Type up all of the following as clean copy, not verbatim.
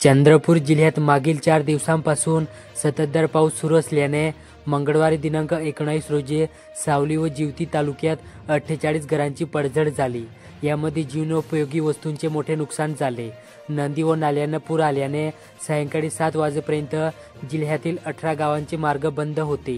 चंद्रपूर जिल्ह्यात मागील 4 दिवसांपासून संततधार पाऊस सुरू असल्याने मंगळवारी दिनांक 19 रोजी सावली व जिवती तालुक्यात 48 घरांची पडझड झाली। यामध्ये जीवनोपयोगी वस्तूंचे मोठे नुकसान झाले। नदी व नाल्यांना पूर आल्याने सायंकाळी 7 वाजेपर्यंत जिल्ह्यातील 18 गावांचे मार्ग बंद होते।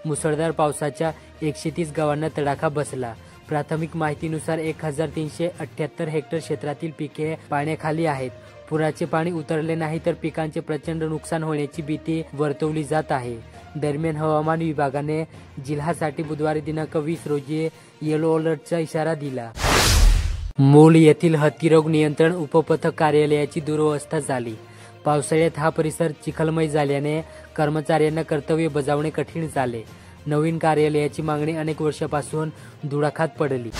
मुसळधार पावसाच्या 130 गावांना तडाखा बसला। प्राथमिक माहितीनुसार 1378 हेक्टर क्षेत्रातील पिके पाण्याखाली आहेत। पुराचे पाणी उतरले नाही तर पिकांचे प्रचंड नुकसान होण्याची भीती वर्तवली जात आहे। दरम्यान हवामान विभागाने जिल्ह्यासाठी बुधवारी दिनांक 20 रोजी येलो अलर्टचा इशारा दिला। मूल येथील हत्तीरोग नियंत्रण उपपथक कार्यालयाची दुरवस्था झाली। पावसाळ्यात हा परिसर चिखलमय झाल्याने कर्मचाऱ्यांना कर्तव्य बजावणे कठीण झाले। नवीन कार्यालयाची मागणी अनेक वर्षापासून धुळाखात पडली।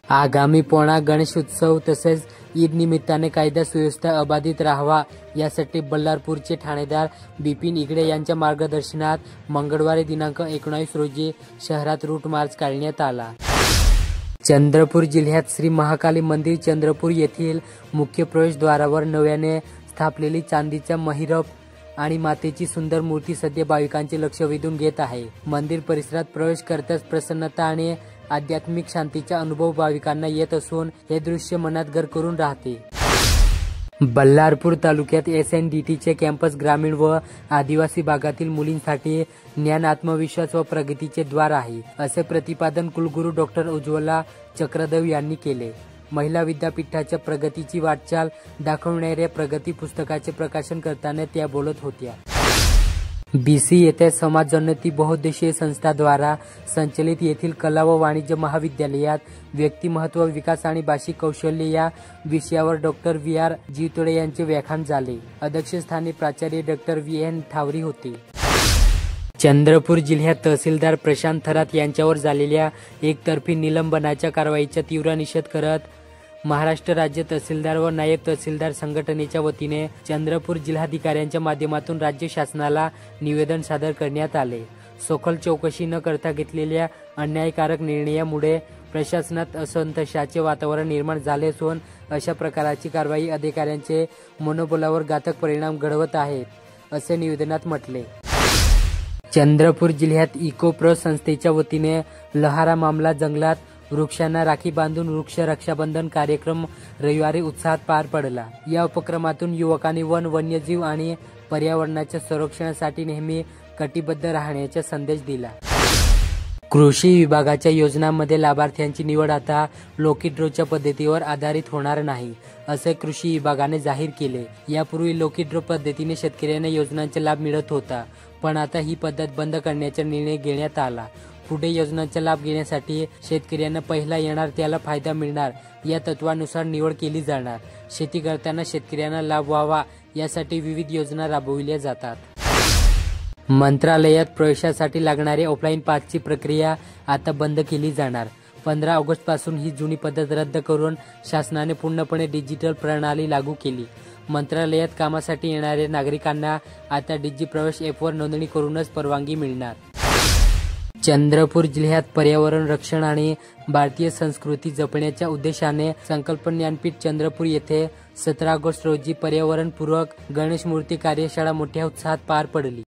आगामी पोळा गणेशोत्सव तसेच ईद निमित्ताने कायदा सुव्यवस्था अबाधित राहावा यासाठी बल्लारपूरचे ठाणेदार बिपिन इगडे यांच्या मार्गदर्शनात मंगळवारी दिनांक 19 रोजी शहरात रूट मार्च काढण्यात आला। चंद्रपूर जिल्ह्यात श्री महाकाली मंदिर चंद्रपूर येथील मुख्य प्रवेशद्वारावर नव्याने स्थापलेली चांदीच्या महिरप आणि मातेची सुंदर मूर्ती सध्या भाविकांचे लक्ष वेधून घेत आहे। मंदिर परिसरात प्रवेश करताच प्रसन्नता आणि आध्यात्मिक शांतीचा अनुभव भाविकांना येत असून हे दृश्य मनात घर करून राहते। बल्लारपूर तालुक्यात SNDTचे कॅम्पस ग्रामीण व आदिवासी भागातील मुलींसाठी ज्ञान, आत्मविश्वास व प्रगतीचे द्वार आहे, असे प्रतिपादन कुलगुरू डॉ. उज्ज्वला चक्रदेव यांनी केले। महिला विद्यापीठाच्या प्रगतीची वाटचाल दाखवणाऱ्या प्रगती पुस्तकाचे प्रकाशन करताना त्या बोलत होत्या। BC येथे समाजोन्नती बहुउद्देशीय संस्थाद्वारा संचलित येथील कला व वाणिज्य महाविद्यालयात व्यक्तिमत्व विकास आणि भाषिक कौशल्य या विषयावर डॉ. VR जीवतोडे यांचे व्याख्यान झाले। अध्यक्षस्थानी प्राचार्य डॉ. VN ठावरी होते। चंद्रपूर जिल्ह्यात तहसीलदार प्रशांत थरात यांच्यावर झालेल्या एकतर्फी निलंबनाच्या कारवाईचा तीव्र निषेध करत महाराष्ट्र राज्य तहसीलदार व नायब तहसीलदार संघटनेच्या वतीने चंद्रपूर जिल्हाधिकाऱ्यांच्या माध्यमातून राज्य शासनाला निवेदन सादर करण्यात आले। सखोल चौकशी न करता घेतलेल्या अन्यायकारक निर्णयामुळे प्रशासनात असंतोषाचे वातावरण निर्माण झाले असून अशा प्रकारची कारवाई अधिकाऱ्यांचे मनोबलावर घातक परिणाम घडवत आहेत, असे निवेदनात म्हटले। चंद्रपूर जिल्ह्यात इकोप्रो संस्थेच्या वतीने लहारा मामला जंगलात वृक्षांना राखी बांधून वृक्ष रक्षाबंधन कार्यक्रम रविवारी उत्साहात पार पडला। या उपक्रमातून युवकांनी वन, वन्यजीव आणि पर्यावरणाच्या संरक्षणासाठी नेहमी कटिबद्ध राहण्याचा संदेश दिला। कृषी विभागाच्या योजनांमध्ये लाभार्थ्यांची निवड आता लकी ड्रॉच्या पद्धतीवर आधारित होणार नाही, असे कृषी विभागाने जाहीर केले। यापूर्वी लकी ड्रॉ पद्धतीने शेतकऱ्यांना योजनांचा लाभ मिळत होता, पण आता ही पद्धत बंद करण्याचा निर्णय घेण्यात आला। पुढे योजनांचा लाभ घेण्यासाठी शेतकऱ्यांना पहिला येणार त्याला फायदा मिळणार या तत्वानुसार निवड केली जाणार। शेती करताना शेतकऱ्यांना लाभ व्हावा यासाठी विविध योजना राबविल्या जातात। मंत्रालयात प्रवेशासाठी लागणारे ऑफलाईन पासची प्रक्रिया आता बंद केली जाणार। 15 ऑगस्ट पासून ही जुनी पद्धत रद्द करून शासनाने पूर्णपणे डिजिटल प्रणाली लागू केली। मंत्रालयात कामासाठी येणाऱ्या नागरिकांना आता डिजी प्रवेश ॲपवर नोंदणी करूनच परवानगी मिळणार। चंद्रपूर जिल्ह्यात पर्यावरण रक्षण आणि भारतीय संस्कृती जपण्याच्या उद्देशाने संकल्प ज्ञानपीठ चंद्रपूर येथे 17 ऑगस्ट रोजी पर्यावरणपूरक गणेश मूर्ती कार्यशाळा मोठ्या उत्साहात पार पडली।